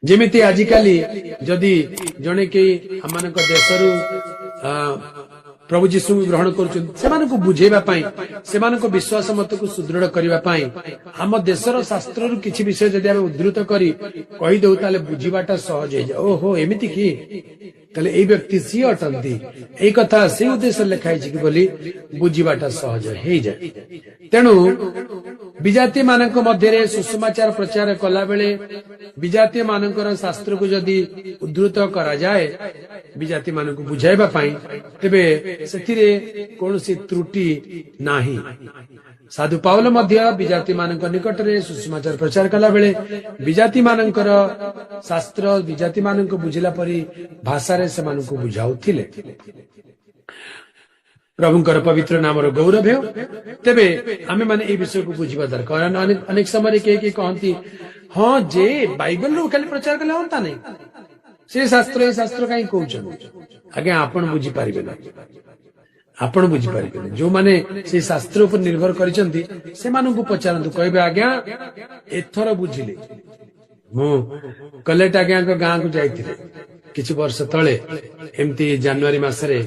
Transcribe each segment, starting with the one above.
जेमिति आजिकाली जदि जड़े के आम देशरू प्रभु जीशु ग्रहण कर बुझेवा से विश्वास मत को सुदृढ़ करने आम देशर शास्त्र किसी विषय जदि आम उद्धृत करी कहीदे ताले बुझाटा सहज हो जाए। ओहो एमती कि ताले ए व्यक्ति सी अटंती ए कथा से उद्देश्य लिखाई कि बोली बुझाटा सहज हो जाए। तेणु विजाति मानक मध्य सुसमाचार प्रचार कला बेले विजाति मानकर शास्त्र को जदि उद्धृत करा जाए विजाति मानक बुझाइबा पाई तेबे सेथिरे कोनोसी त्रुटि नाही। साधु पाउल मध्य विजाति मानक निकट रे सुसमाचार प्रचार कला बेले विजाति मानकर शास्त्र विजाति मानक बुझिला परी भाषा रे सेमानक बुझाउथिले। प्रभुंकर पवित्र नाम गौरव हो तेबे आमे माने ए विषय को बुझिबा दरकार। अनेक समय के कहती हाँ जे बाइबल रो खाली प्रचार कले होता नहीं से शास्त्र कहीं कहउछन आगे आपण बुझी पारिबे ना आपण बुझी पारिबे जो माने से शास्त्र ऊपर निर्भर करिसंती से मानकु पचारंतु कहबे आज्ञा एथर बुझिले मु कलेट आज्ञा को गां को जाइथिले किछि वर्ष तले एमती जनवरी मासरे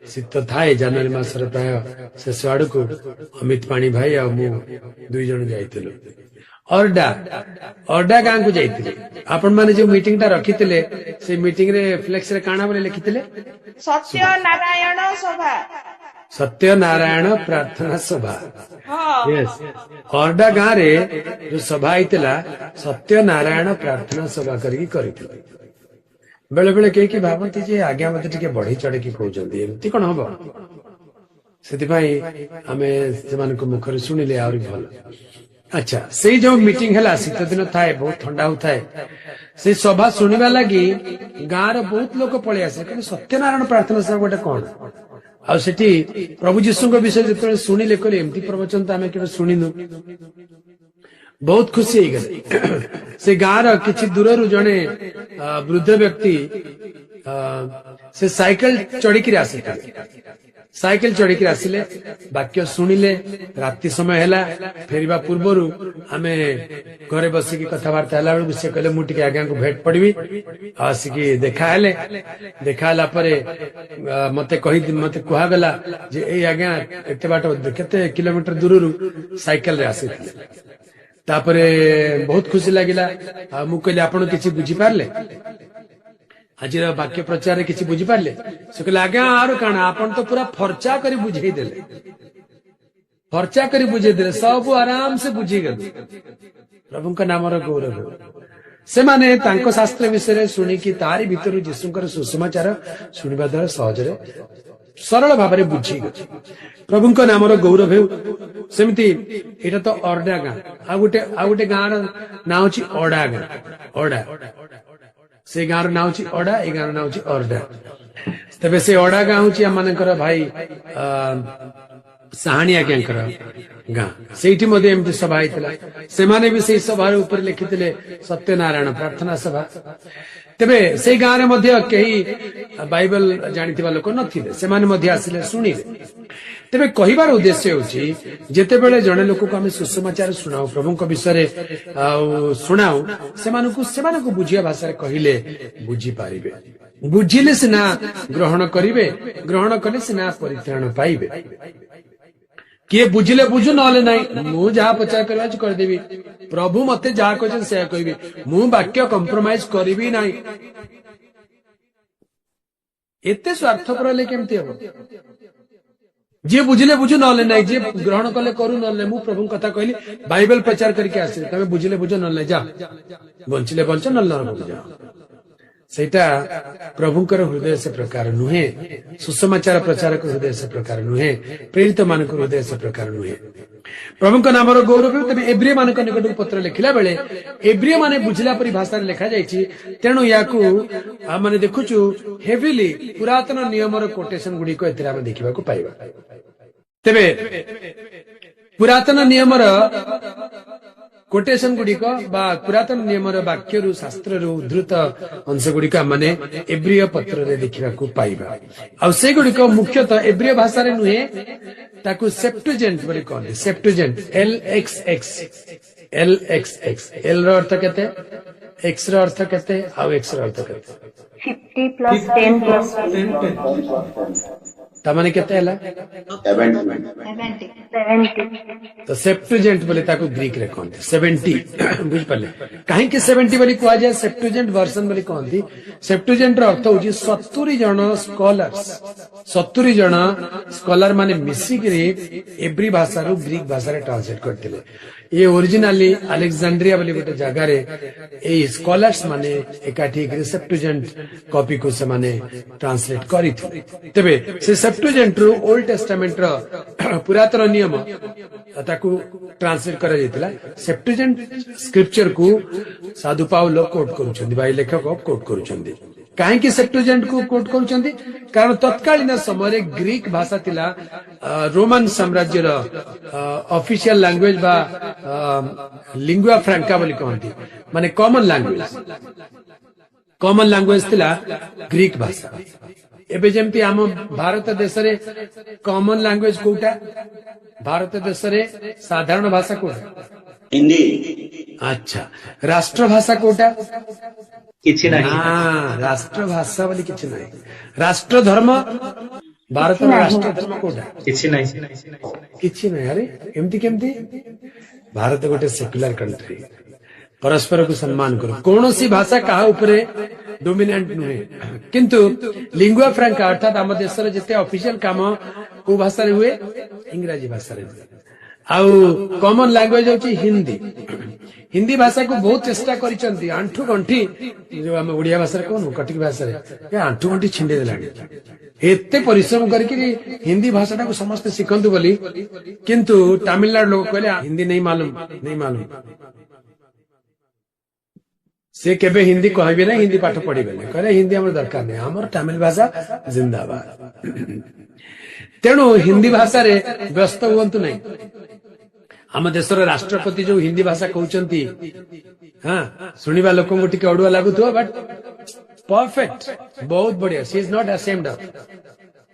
शीत थाए जनवरी मासरे प्राय शेष आड़ को अमित पाणी भाई आ मु दुई जन जाइथिलु अरडा गां को जाइथिले। आपण माने जो मीटिंग ता रखिथिले से मीटिंग रे फ्लेक्स रे काना बोले लिखिथिले सत्य नारायण प्रार्थना सभा। यस अरडा गां रे जो सभा आइतिला सत्य नारायण प्रार्थना सभा करिथिले। बेले बेले कई भावती जे आज्ञा मत टिके बढ़ी चढ़े कि कहउचंती एमती कोन हबो सेतिपाई आमे सेमानको मुखरे सुनिले आउरी भल। अच्छा से जो मीटिंग है शीत दिन थाए बहुत ठंडा होता से सभा शुणा लगी गाँव बहुत लोग पलि आसे सत्यनारायण प्रार्थना सभा गोटे कौन आठी प्रभु जीशु विषय जो शुणिले कहले एमती प्रवचन तो आम के शुणिनु बहुत खुशी हो गए। से गाँव किसी दूर जड़े वृद्ध व्यक्ति से साइकिल चढ़ी आसी साइकिल चढ़ी आसिले वाक्य शुणिले राति समय हैला फेरिबा पूर्वरु आमे घरे बसिकी कथबार्ता हैला बेलू से कहले मुझे आज्ञा को भेट पड़वी आसिकी देखाला परे मते कहगला जे ए आज्ञा एते बाट केते किलोमीटर दूररु साइकिल रे आसिथिले तापरे बहुत खुशी लागिला मु कहले आपण किछि बुझी पारले आज वाक्य प्रचार किसी बुझी पारे से कहले आज्ञा आर काना आपन तो पूरा फर्चा करी बुझे देले फर्चा करी बुझे देले सब आराम से बुझी गले। प्रभु का नाम गौरव से माने तांको शास्त्र विषय शुणी कि तारी भीतर जीशुकर सुसमाचार शुणा द्वारा सहज सरल भाव में बुझी गले। प्रभु का नाम गौरव हो सेमती एटा तो अरडा गाँ आ गोटे गाँ ना होची अडा गाँ अडा से गाँव ना हूँ अडा ए गाँव ना हूँ अरडा तेरे से अडा गाँ हूँ आम मानकर भाई साहाणी आज्ञाकर गाँ से सभा होता से माने भी से सभा ऊपर लिखिते सत्यनारायण प्रार्थना सभा तेबे से गाँव में कहीं बाइबल जानी लोक नथिले से माने आसिले शुणिले। तेबे कहिबार उद्देश्य होची जेते बेले जणे लोक को आमे सुसमाचार सुनाऊ प्रभु को विषय सुनाऊ सेमानकु बुझिया भाषा कहिले बुझी पारिबे बुझिले सिना ग्रहण करिवे ग्रहण कले सिना परित्राण पाइबे। किए बुझिले बुझु नले नहीं मु जहा प्रचार करबा कर देबी प्रभु मते जहा कहछन से कहबी मु वाक्य कंप्रोमाइज करबी नाही एते स्वार्थपर ले केमती हो जे बुझिले बुझु नले नहीं जे ग्रहण कले करू नले मु प्रभु कथा कहली बाइबल प्रचार करके आसे तमे बुझिले बुझु नले जा बंचिले बंच नले न जा सेटा प्रभुकर हृदय से प्रकार नुहे सुसमाचार प्रचारक हृदय से प्रकार नुहे प्रेरित मानक हृदय से प्रकार नुहे। प्रभु का नाम गौरव तेज एब्रिय मान निकट पत्र लिखला बेले एब्रिय माने बुझला परी भाषा लिखा जाइछि तेणु याकू माने देखुछु हेविली पुरातन नियम कोटेशन गुडी को एतरा देखिबा को पाइबा। तेबे पुरातन नियम कोटेशन गुड़िक पुरातन नियम वाक्य शास्त्र उद्धृत अंश गुड़िक माने एब्रिय पत्र रे देखा पाइबा आ से गुड़िक मुख्यतः एब्रिय भाषा रे नुहे ताकू सेप्टुजेंट बोली कहते सेप्टुजेंट LXX एल रो अर्थ केते एक्स ର अर्थ केते ଆଉ एक्स ର अर्थ केते 50 plus 10 plus 10 तामाने केते हला 70 तो सेप्टुजेंट बोले ताको ग्रीक रे कहते 70 बुझ पाले काहे के 70 बोली कुआ जाय सेप्टुजेंट वर्जन बोली कहती सेप्टुजेंट रो अर्थ होची 70 जण स्कॉलर्स 70 जण स्कॉलर माने मिसी के एवरी भाषा रो ग्रीक भाषा रे ट्रांसलेट करथिले ये ओरिजिनली अलेक्जेंड्रिया बोली गोटे जगह रे ए स्कॉलर्स माने एकाठी सेप्टुजेंट कॉपी को से माने ट्रांसलेट करिथिले तबे से सेप्टुजेंट रो ओल्ड टेस्टामेंट रो पुरातन नियम ताकू ट्रांसलेट करा जायतिला सेप्टुजेंट स्क्रिप्चर को साधु पाउलो कोट करूछंदी भाई लेखक कोट करूछंदी काहे कि सेप्टुजेंट को कोट करूछंदी कारण तत्कालीन समय रे ग्रीक भाषा थिला रोमन साम्राज्य रो ऑफिशियल लैंग्वेज बा लिंगुआ फ्रैंका बोली कहंती माने कॉमन लैंग्वेज थिला ग्रीक भाषा एबे जेमती आम भारत देश रे कॉमन लैंग्वेज कोटा भारत देश रे साधारण भाषा कोटा हिंदी अच्छा राष्ट्र भाषा कोटा किछि नाही राष्ट्र भाषा बोली किछि नाही राष्ट्र धर्म भारत राष्ट्र धर्म कोटा किछि नाही अरे एमती केमती भारत गोटे सेक्युलर कंट्री परस्पर को सम्मान करो कौन सी भाषा कहा उपरे डोमिनेंट नुहे किंतु लिंगुआ फ्रैंका अर्थात आम देश जिते ऑफिशियल काम को भाषा रे हुए इंग्राजी भाषा रे आउ कॉमन लैंग्वेज होची हिंदी हिंदी भाषा को बहुत चेष्टा करिसंती आंठू गंठी जो हम ओडिया भाषा रे कोन कटिक भाषा रे ए आंठू गंठी छिंडे देलानी एते परिश्रम करके हिंदी भाषा को समस्त सिखंतु बोली किंतु तमिलनाडु लोग कहले हिंदी नहीं मालूम से केबे हिंदी कहबे ना हिंदी पाठ पढ़िबे ना कहले हिंदी हमर दरकार नहीं हमर तमिल भाषा जिंदाबाद तेणु हिंदी भाषा रे व्यस्त हुअंतु नहीं हम देशर राष्ट्रपति जो हिंदी भाषा कहउचंती हां सुनिबा लोकन को टिके अडुआ लागुथो बट परफेक्ट बहुत बढ़िया she is not ashamed of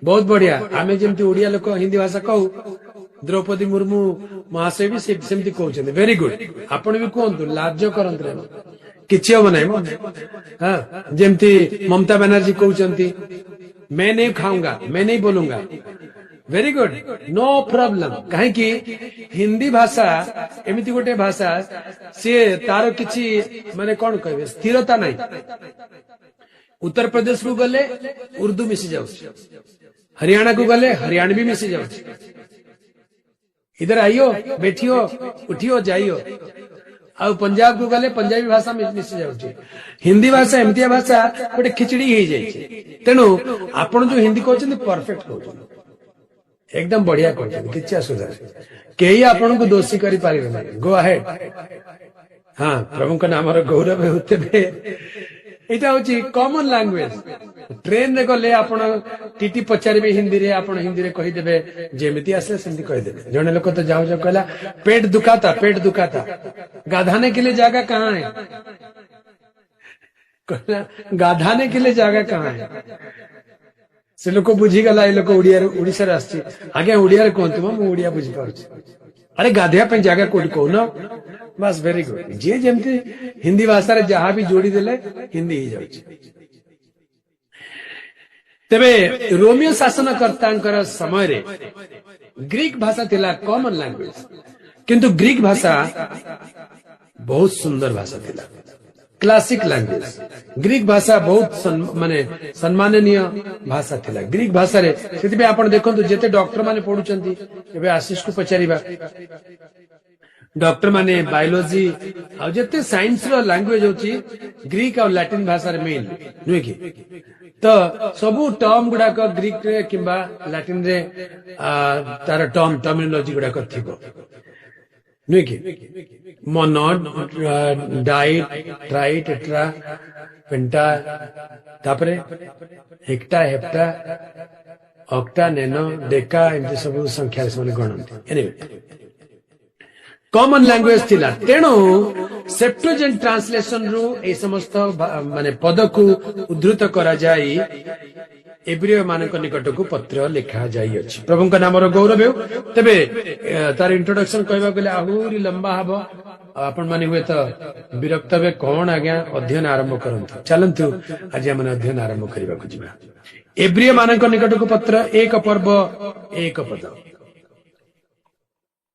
बहुत बढ़िया आमे जेमती ओडिया लोक हिंदी भाषा कहू द्रौपदी मुर्मू महाशय भी सेमती कहउचंती वेरी गुड आपण भी कहंतु लाज करंतु किछि हो नै हां जेमती ममता बनर्जी कहउचंती मैं नहीं खाऊंगा मैं नहीं बोलूंगा वेरी गुड नो प्रॉब्लम कहीं कि हिंदी भाषा एमिति गोटे भाषा सी तार किछि माने कोन कहबे स्थिरता नहीं उत्तर प्रदेश को गले उर्दू मिसी जाउ हरियाणा को गले हरियाणवी मिसी जाउ इधर आइयो बैठियो उठियो जाइयो आ पंजाब को गले पंजाबी भाषा मिसी जाउ हिंदी भाषा एमतिया भाषा गोटे खिचड़ी हो जाए तेणु आपण जो हिंदी कहते परफेक्ट कहते एकदम बढ़िया कहते किसी असुविधा कई आपण को दोषी करि पारिबे ना गो अहेड हाँ प्रभु का नाम गौरव होते एटा होची कॉमन लैंग्वेज ट्रेन रे गले आपण टीटी पचारिबे हिंदी रे आपण हिंदी रे कहि देबे जेमिति आसे सेमति कहि देबे जने लोक तो जाऊ जाऊ कहला पेट दुखाता गाधाने के लिए जगह कहाँ है गाधाने के लिए जगह कहाँ है से लोक बुझी गला ए लोक ओडिसा रे आछि आगे ओडिया रे कहंतु म ओडिया बुझी पाउछि अरे गाधिया पे जगह कोड कहून बस वेरी गुड जे जेमती हिंदी भाषा रे जहाँ भी जोड़ी देले हिंदी ही जाउछि तेबे रोमियो शासनकर्तांकर समय रे ग्रीक भाषा थिला कॉमन लैंग्वेज किंतु ग्रीक भाषा बहुत सुंदर भाषा थिला क्लासिक लैंग्वेज ग्रीक भाषा बहुत माने सम्माननीय भाषा थिला ग्रीक भाषा रे सेति आपण देखंतु जेते डॉक्टर माने पढुचंती एबे आशीष को पचारिबा डॉक्टर माने बायोलॉजी आ जेते साइंस रो लैंग्वेज होची ग्रीक और लैटिन भाषा रे मेन नुए की तो सबु टर्म गुडा को ग्रीक रे किबा लैटिन रे तार टर्म टर्मिनोलॉजी गुडा को थिबो नुए की मोनोड डाइट ट्राइट एट्रा पेंटा तापरे hecto hepta octa nano Deka एमती सब संख्या से गणती एनीवे कॉमन लैंग्वेज थिला तेणु सेप्टुजेंट ट्रांसलेशन रु ए समस्त माने पद को उद्धृत करा जाई एब्रियो मानक निकट को पत्र लिखा जाई अछि प्रभु का नाम रो गौरव हो तबे तार इंट्रोडक्शन कहबा गले आहुरी लंबा हबो आपण माने हुए तो विरक्त हे कौन आज्ञा अध्ययन आरंभ करंतु चलंतु आज हम अध्ययन आरंभ करबा को जिबा एब्रिय मानक निकट को पत्र 1 पर्व 1 पद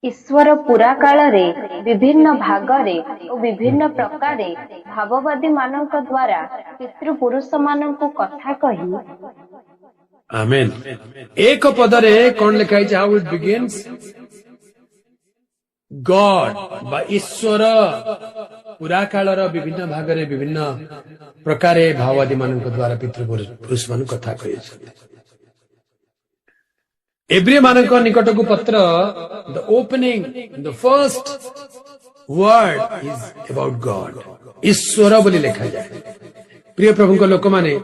ईश्वर पुरा कालरे विभिन्न भागरे और विभिन्न प्रकारे भाववादी मानक द्वारा पितृपुरुष मानक कथा कही आमेन 1 पदरे कोन लिखा है हाउ इट बिगिन्स गॉड बा ईश्वर पुरा कालर विभिन्न भागरे विभिन्न प्रकारे भाववादी मानक द्वारा पितृपुरुष मान कथा कही एब्रिय मानक निकट को पत्र the opening the first word is about God ईश्वर बोली लिखा जाए प्रिय प्रभु को लोक माने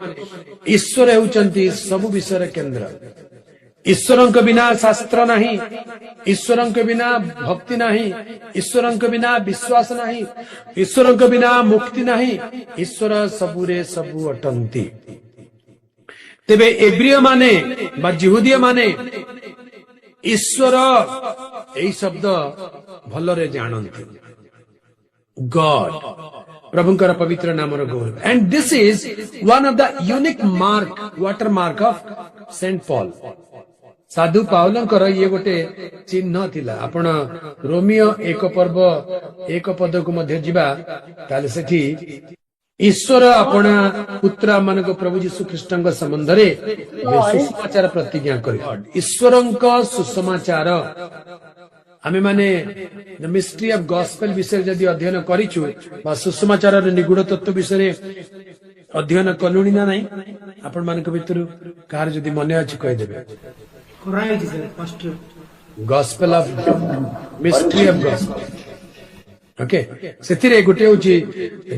ईश्वर होउचंती सब विषय केंद्र ईश्वरंक बिना शास्त्र नहीं ईश्वरंक बिना भक्ति नहीं ईश्वरंक बिना विश्वास नहीं ईश्वरंक बिना मुक्ति नहीं ईश्वर सबुरे सबु अटंती तेबे एब्रिय माने बा जिहुदीय माने ईश्वर एई शब्द भलरे जानंती गॉड प्रभुंकर पवित्र नामर गौरव and this is one of the unique mark water mark of saint Paul साधु पाउलंकर ये गोटे चिन्ह थिला आपण रोमियो 1 पर्व 1 पद को मध्य जिबा ताले सेठी ईश्वर अपना पुत्र मानक प्रभु यीशु ख्रीष्टଙ୍କ संबंधरे सुसमाचार प्रतिज्ञा करि ईश्वरଙ୍କ सुसमाचार आमे माने द मिस्ट्री ऑफ गॉस्पेल विषय जदि अध्ययन करिछु बा सुसमाचार निगूढ़ तत्व विषय अध्ययन कलुणी ना नहीं आपण मानक भितरु कार जदि मने अछि कहि देबे gospel of mystery of gospel okay सेथिरे गुटे होची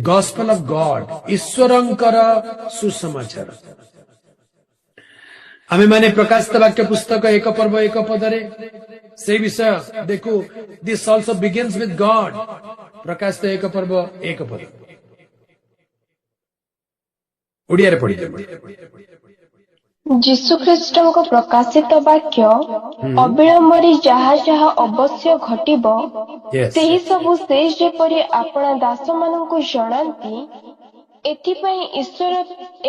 गॉस्पेल ऑफ गॉड ईश्वरंकर सुसमाचार आमे माने प्रकाशित वाक्य पुस्तक 1 पर्व 1 पदरे से विषय देखो this also begins with God प्रकाशित 1 पर्व 1 पद ओडिया रे पढि जीशु ख्रीष्टଙ୍କ प्रकाशित वाक्य अविलंबरे जहा जहा अवश्य घटिब सेही सबु से जेपरि आपण दास माननकु जणांती एथिपई ईश्वर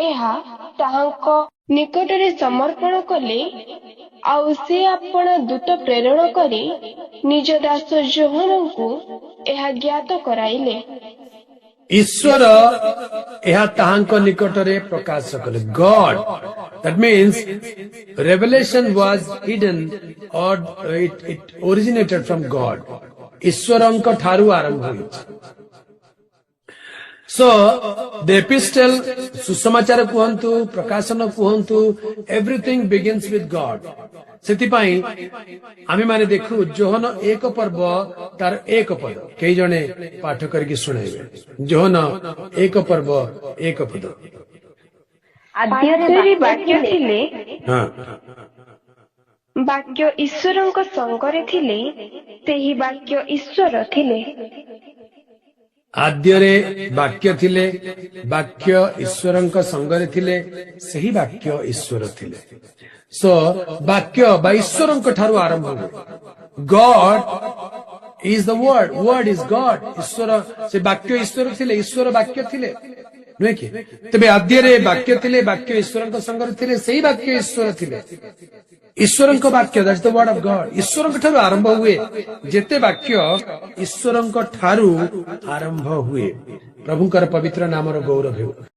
एहा ताहांक निकटरे समर्पण कले आउ से आपण दूत प्रेरण करी निज दास जोहनकु एहा ज्ञात कराइले ईश्वर यह ताहांक निकटरे प्रकाश कले God that means revelation was hidden और इट ओरिजिनेटेड फ्रॉम गॉड ईश्वरंक ठारू आरंभ होई सो द एपिस्टल सुसमाचार कुहंतु प्रकाशन कुहंतु एवरीथिंग बिगिन्स विथ गॉड सेतिपाई आमे माने देखु जोहन 1 पर्व तार 1 पद कई जने पाठ करके सुनाइबे जोहन 1 पर्व 1 पद आद्यरे वाक्य थिले हां वाक्य ईश्वरଙ୍କ संगरे थिले तेही वाक्य ईश्वर थिले आद्यरे वाक्य थिले वाक्य ईश्वरଙ୍କ संगरे थिले सही वाक्य ईश्वर थिले सो वाक्य बा ईश्वरଙ୍କ ठारू आरंभ हो God is the word word is God ईश्वर से वाक्य ईश्वर थिले ईश्वर वाक्य थिले नुहे कि तबे आद्यरे वाक्य थिले वाक्य ईश्वरଙ୍କ संगरे थिले सही वाक्य ईश्वर थिले ईश्वरଙ୍କ वाक्य that's the word of God ईश्वरଙ୍କ ठारू आरंभ हुए जेते वाक्य ईश्वरଙ୍କ ठारू आरंभ हुए प्रभुंकर पवित्र नामर गौरव हो।